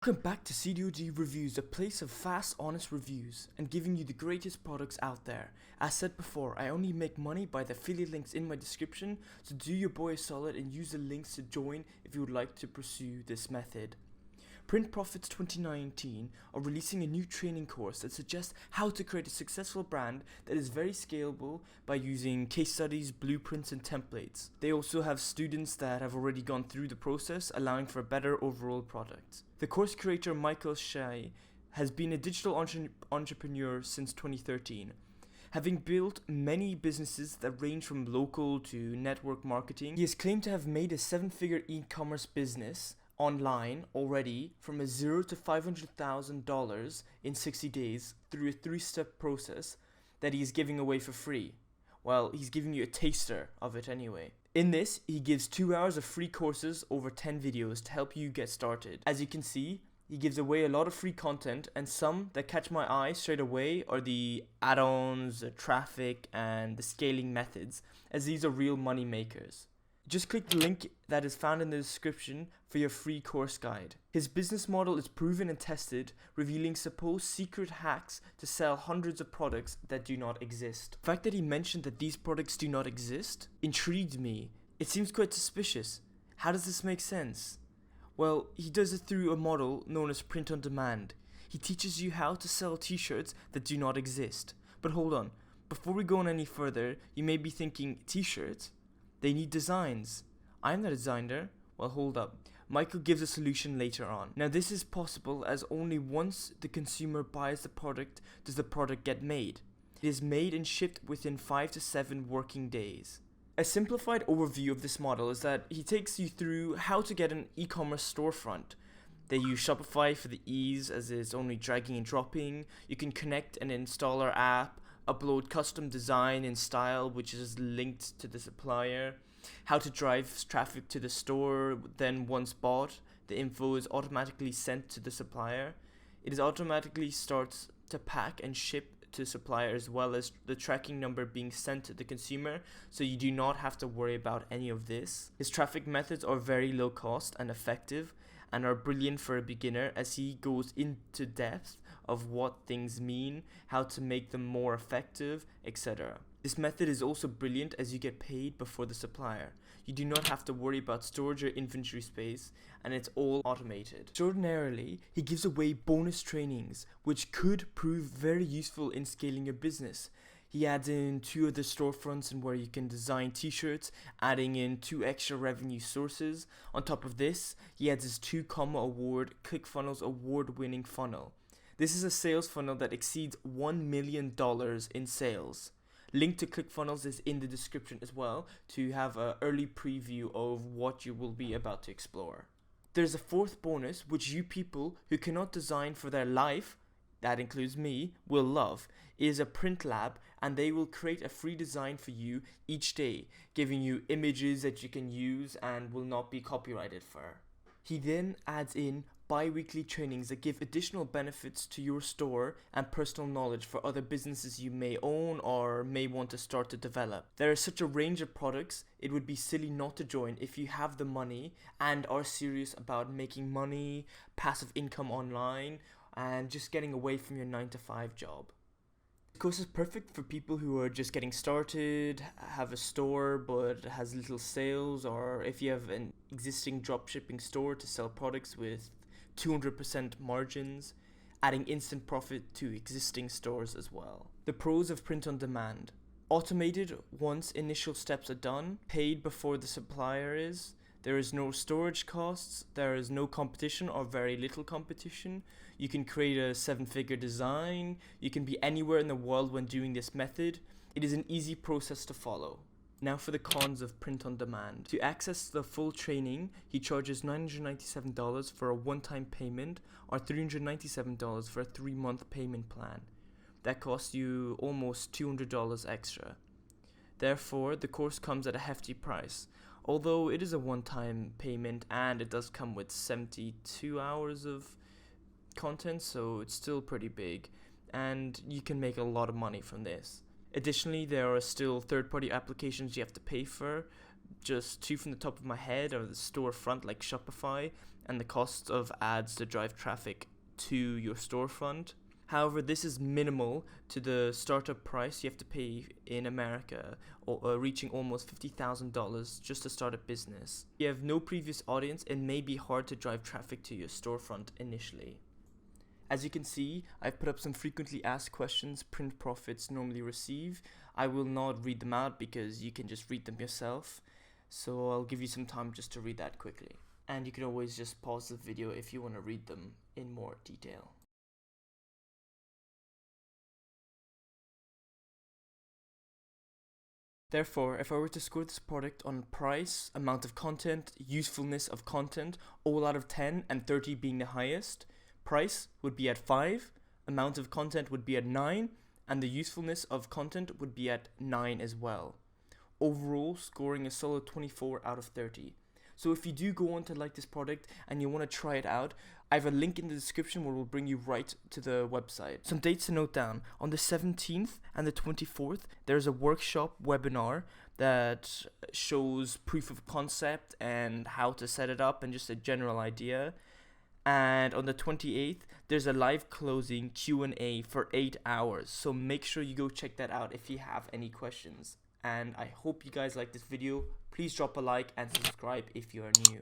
Welcome back to CDOG Reviews, a place of fast, honest reviews and giving you the greatest products out there. As said before, I only make money by the affiliate links in my description, so do your boy a solid and use the links to join if you would like to pursue this method. Print Profits 2019 are releasing a new training course that suggests how to create a successful brand that is very scalable by using case studies, blueprints, and templates. They also have students that have already gone through the process, allowing for a better overall product. The course creator Michael Shai has been a digital entrepreneur since 2013. Having built many businesses that range from local to network marketing, he has claimed to have made a 7-figure e-commerce business online already from a $0 to $500,000 in 60 days through a 3-step process that he is giving away for free. Well, he's giving you a taster of it anyway. In this, he gives 2 hours of free courses over 10 videos to help you get started. As you can see, he gives away a lot of free content, and some that catch my eye straight away are the add-ons, the traffic, and the scaling methods, as these are real money makers. Just click the link that is found in the description for your free course guide. His business model is proven and tested, revealing supposed secret hacks to sell hundreds of products that do not exist. The fact that he mentioned that these products do not exist intrigued me. It seems quite suspicious. How does this make sense? Well, he does it through a model known as print on demand. He teaches you how to sell t-shirts that do not exist. But hold on, before we go on any further, you may be thinking, t-shirts? They need designs. I'm not a designer. Well, hold up. Michael gives a solution later on. Now, this is possible as only once the consumer buys the product does the product get made. It is made and shipped within 5 to 7 working days. A simplified overview of this model is that he takes you through how to get an e-commerce storefront. They use Shopify for the ease, as it's only dragging and dropping. You can connect and install our app, upload custom design and style which is linked to the supplier, how to drive traffic to the store, then once bought, the info is automatically sent to the supplier. It is automatically starts to pack and ship to supplier, as well as the tracking number being sent to the consumer, so you do not have to worry about any of this. His traffic methods are very low cost and effective and are brilliant for a beginner, as he goes into depth of what things mean, how to make them more effective, etc. This method is also brilliant as you get paid before the supplier. You do not have to worry about storage or inventory space, and it's all automated. Extraordinarily, he gives away bonus trainings, which could prove very useful in scaling your business. He adds in 2 other storefronts and where you can design t-shirts, adding in 2 extra revenue sources. On top of this, he adds his 2 Comma Award ClickFunnels award-winning funnel. This is a sales funnel that exceeds $1 million in sales. Link to ClickFunnels is in the description as well to have an early preview of what you will be about to explore. There's a 4th bonus which you people who cannot design for their life, that includes me, will love. It is a print lab, and they will create a free design for you each day, giving you images that you can use and will not be copyrighted for. He then adds in bi-weekly trainings that give additional benefits to your store and personal knowledge for other businesses you may own or may want to start to develop. There is such a range of products, it would be silly not to join if you have the money and are serious about making money, passive income online, and just getting away from your 9-to-5 job. The course is perfect for people who are just getting started, have a store but has little sales, or if you have an existing dropshipping store to sell products with 200% margins, adding instant profit to existing stores as well. The pros of print on demand: automated once initial steps are done, paid before the supplier is. There is no storage costs, there is no competition or very little competition. You can create a 7-figure design, you can be anywhere in the world when doing this method. It is an easy process to follow. Now for the cons of print on demand. To access the full training, he charges $997 for a one-time payment or $397 for a 3-month payment plan. That costs you almost $200 extra. Therefore, the course comes at a hefty price. Although it is a one-time payment and it does come with 72 hours of content, so it's still pretty big, and you can make a lot of money from this. Additionally, there are still third-party applications you have to pay for. Just 2 from the top of my head are the storefront like Shopify and the cost of ads to drive traffic to your storefront. However, this is minimal to the startup price you have to pay in America, reaching almost $50,000 just to start a business. If you have no previous audience, it may be hard to drive traffic to your storefront initially. As you can see, I've put up some frequently asked questions print profits normally receive. I will not read them out because you can just read them yourself. So I'll give you some time just to read that quickly. And you can always just pause the video if you want to read them in more detail. Therefore, if I were to score this product on price, amount of content, usefulness of content, all out of 10 and 30 being the highest, price would be at 5, amount of content would be at 9, and the usefulness of content would be at 9 as well. Overall, scoring a solid 24 out of 30. So if you do go on to like this product and you want to try it out, I have a link in the description where we'll bring you right to the website. Some dates to note down. On the 17th and the 24th, there's a workshop webinar that shows proof of concept and how to set it up and just a general idea. And on the 28th, there's a live closing Q&A for 8 hours. So make sure you go check that out if you have any questions. And I hope you guys like this video. Please drop a like and subscribe if you are new.